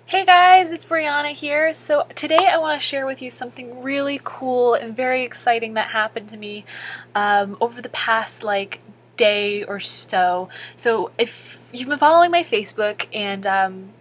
Hey guys, it's Brianna here. So today I want to share with you something really cool and very exciting that happened to me over the past day or so. So if you've been following my Facebook and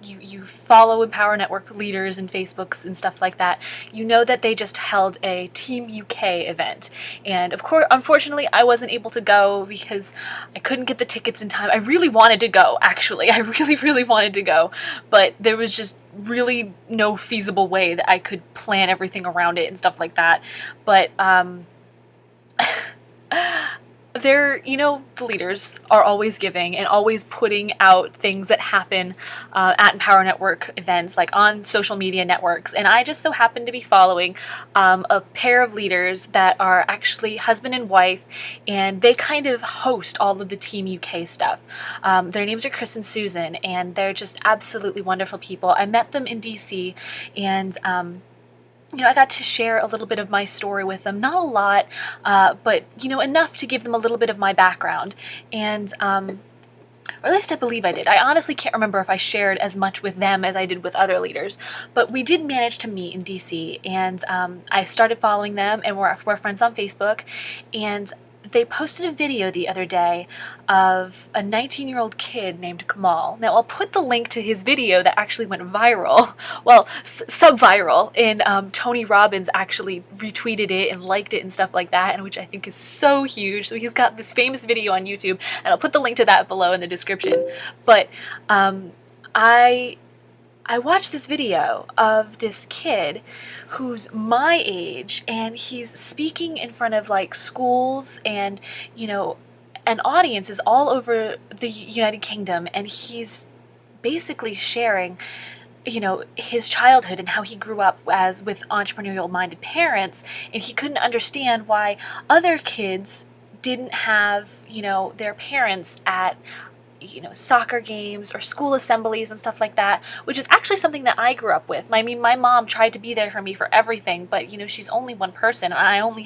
you follow Empower Network leaders and Facebooks and stuff like that, you know that they just held a Team UK event. And of course, unfortunately, I wasn't able to go because I couldn't get the tickets in time. I really wanted to go, actually. I really, really wanted to go, but there was just really no feasible way that I could plan everything around it and stuff like that. But the leaders are always giving and always putting out things that happen at Empower Network events, like on social media networks. And I just so happen to be following a pair of leaders that are actually husband and wife, and they kind of host all of the Team UK stuff. Their names are Chris and Susan, and they're just absolutely wonderful people. I met them in DC, and I got to share a little bit of my story with them. Not a lot, but, enough to give them a little bit of my background. And, or at least I believe I did. I honestly can't remember if I shared as much with them as I did with other leaders. But we did manage to meet in DC, and I started following them, and we're friends on Facebook. And they posted a video the other day of a 19-year-old kid named Kamal. Now, I'll put the link to his video that actually went viral, well, sub-viral, and Tony Robbins actually retweeted it and liked it and stuff like that, and which I think is so huge. So he's got this famous video on YouTube, and I'll put the link to that below in the description. But I watched this video of this kid who's my age, and he's speaking in front of schools and and audiences all over the United Kingdom, and he's basically sharing his childhood and how he grew up as with entrepreneurial minded parents, and he couldn't understand why other kids didn't have their parents at soccer games or school assemblies and stuff like that, which is actually something that I grew up with. I mean, my mom tried to be there for me for everything, but she's only one person, and I only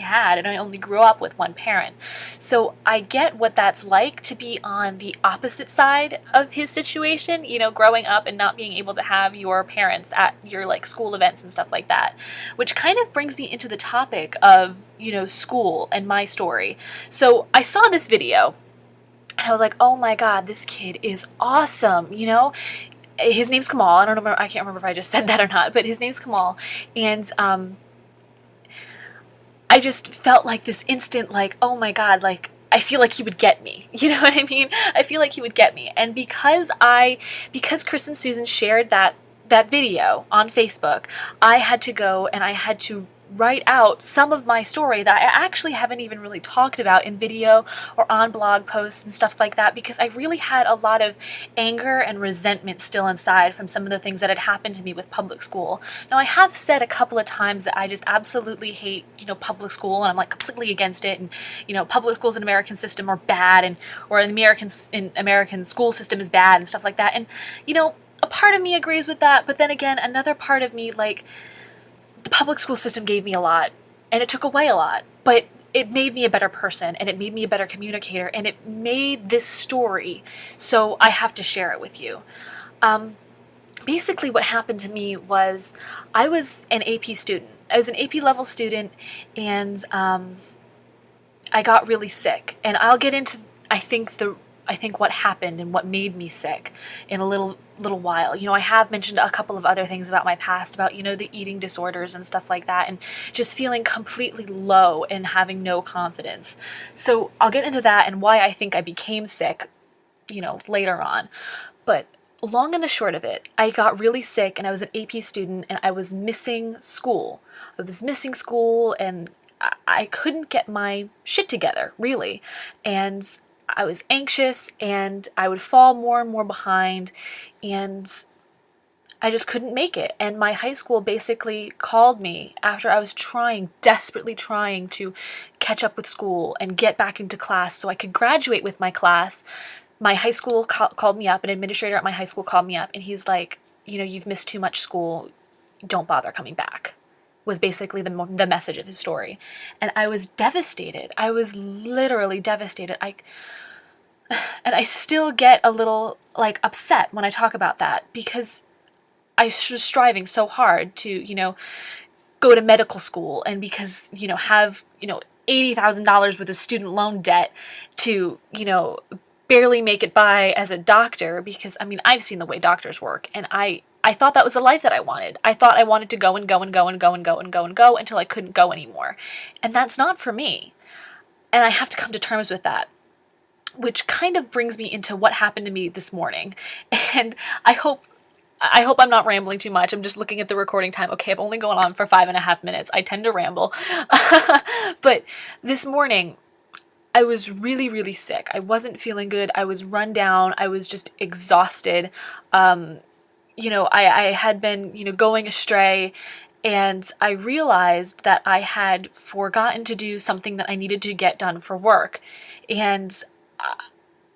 grew up with one parent. So I get what that's like to be on the opposite side of his situation, growing up and not being able to have your parents at your school events and stuff like that, which kind of brings me into the topic of, school and my story. So I saw this video, and I was like, oh my God, this kid is awesome, His name's Kamal. I can't remember if I just said that or not, but his name's Kamal. And I just felt like this instant, oh my God, I feel like he would get me. You know what I mean? I feel like he would get me. And because Chris and Susan shared that video on Facebook, I had to go and I had to write out some of my story that I actually haven't even really talked about in video or on blog posts and stuff like that, because I really had a lot of anger and resentment still inside from some of the things that had happened to me with public school. Now, I have said a couple of times that I just absolutely hate, public school, and I'm completely against it, and, public schools in the American system are bad, and or in American school system is bad and stuff like that. And, a part of me agrees with that, but then again, another part of me, the public school system gave me a lot, and it took away a lot, but it made me a better person, and it made me a better communicator, and it made this story, so I have to share it with you. Basically what happened to me was I was an AP student. I was an AP level student, and I got really sick, and I'll get into, I think what happened and what made me sick in a little while. I have mentioned a couple of other things about my past, about, the eating disorders and stuff like that, and just feeling completely low and having no confidence. So I'll get into that and why I think I became sick, later on. But long and the short of it, I got really sick, and I was an AP student, and I was missing school. And I couldn't get my shit together, really. And I was anxious, and I would fall more and more behind, and I just couldn't make it. And my high school basically called me after I was desperately trying to catch up with school and get back into class so I could graduate with my class. My high school called me up, an administrator at my high school called me up, and he's like, you've missed too much school, don't bother coming back, was basically the message of his story. And I was devastated. I was literally devastated. And I still get a little upset when I talk about that, because I was striving so hard to, go to medical school, and because, have, $80,000 worth of student loan debt to, barely make it by as a doctor, because I mean, I've seen the way doctors work, and I thought that was the life that I wanted. I thought I wanted to go and go and go and go and go and go and go until I couldn't go anymore. And that's not for me. And I have to come to terms with that. Which kind of brings me into what happened to me this morning. And I hope I'm not rambling too much. I'm just looking at the recording time. Okay, I've only gone on for 5.5 minutes. I tend to ramble. But this morning, I was really, really sick. I wasn't feeling good. I was run down. I was just exhausted. I had been, going astray, and I realized that I had forgotten to do something that I needed to get done for work. And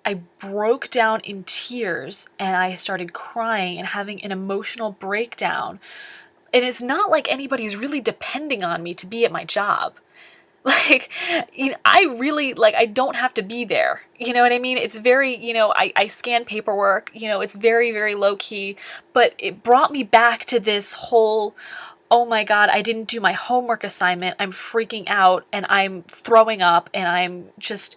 I broke down in tears, and I started crying and having an emotional breakdown. And it's not like anybody's really depending on me to be at my job. Like, I really, I don't have to be there. You know what I mean? It's very, I scan paperwork, it's very, very low key, but it brought me back to this whole, oh my God, I didn't do my homework assignment. I'm freaking out, and I'm throwing up, and I'm just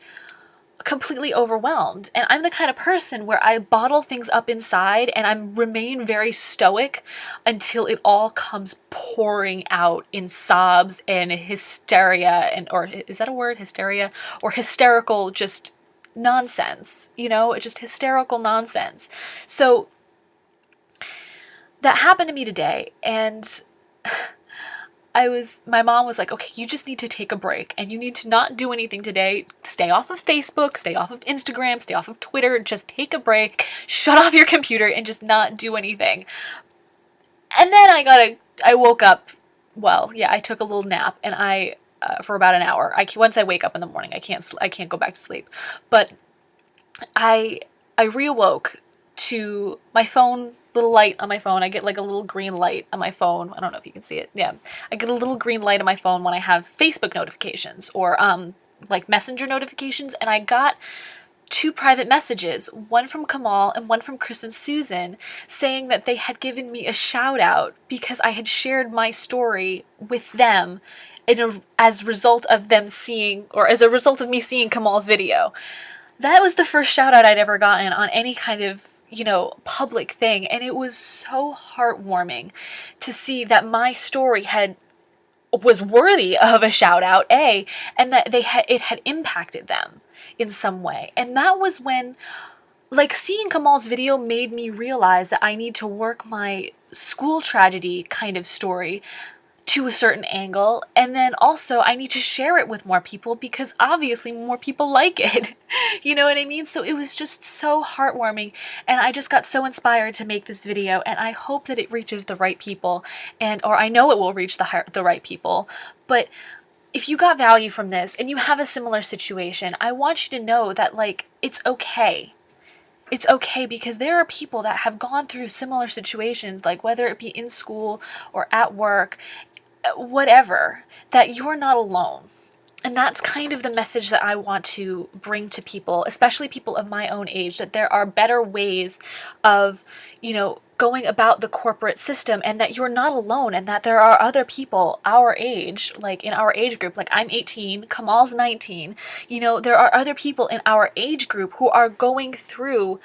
completely overwhelmed. And I'm the kind of person where I bottle things up inside, and I remain very stoic until it all comes pouring out in sobs and hysteria, and, or is that a word? Hysteria? Or hysterical just nonsense, just hysterical nonsense. So that happened to me today, and my mom was like, okay, you just need to take a break, and you need to not do anything today. Stay off of Facebook, stay off of Instagram, stay off of Twitter, just take a break, shut off your computer, and just not do anything. And then I woke up, I took a little nap, and for about an hour. Once I wake up in the morning, I can't go back to sleep. But I reawoke to my phone, little light on my phone. I get like a little green light on my phone. I don't know if you can see it. Yeah. I get a little green light on my phone when I have Facebook notifications or like Messenger notifications, and I got 2 private messages, one from Kamal and one from Chris and Susan, saying that they had given me a shout out because I had shared my story with them as a result of them seeing, or as a result of me seeing Kamal's video. That was the first shout out I'd ever gotten on any kind of, public thing. And it was so heartwarming to see that my story was worthy of a shout out, and that it had impacted them in some way. And that was when, seeing Kamal's video made me realize that I need to work my school tragedy kind of story to a certain angle, and then also I need to share it with more people because obviously more people like it. You know what I mean? So it was just so heartwarming, and I just got so inspired to make this video, and I hope that it reaches the right people, or I know it will reach the right people. But if you got value from this and you have a similar situation, I want you to know that it's okay. It's okay, because there are people that have gone through similar situations, whether it be in school or at work, whatever, that you're not alone. And that's kind of the message that I want to bring to people, especially people of my own age, that there are better ways of, going about the corporate system, and that you're not alone, and that there are other people our age, in our age group, I'm 18, Kamal's 19, there are other people in our age group who are going through,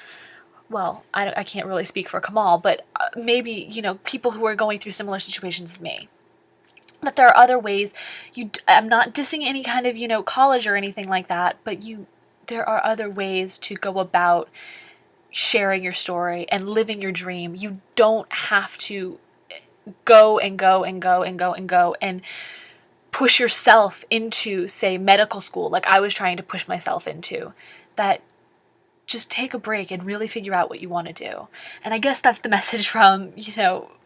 I can't really speak for Kamal, but maybe, people who are going through similar situations as me. That there are other ways. I'm not dissing any kind of, college or anything like that, but there are other ways to go about sharing your story and living your dream. You don't have to go and go and go and go and go and push yourself into, say, medical school, like I was trying to push myself into. That just take a break and really figure out what you want to do. And I guess that's the message from,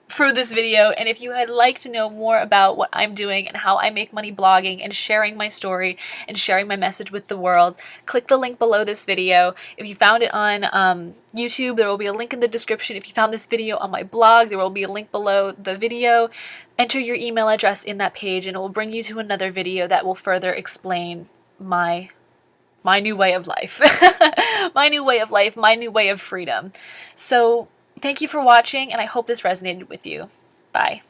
for this video. And if you would like to know more about what I'm doing and how I make money blogging and sharing my story and sharing my message with the world, click the link below this video. If you found it on YouTube, there will be a link in the description. If you found this video on my blog, there will be a link below the video. Enter your email address in that page, and it will bring you to another video that will further explain my new way of life. My new way of life, my new way of freedom. So Thank you for watching, and I hope this resonated with you. Bye.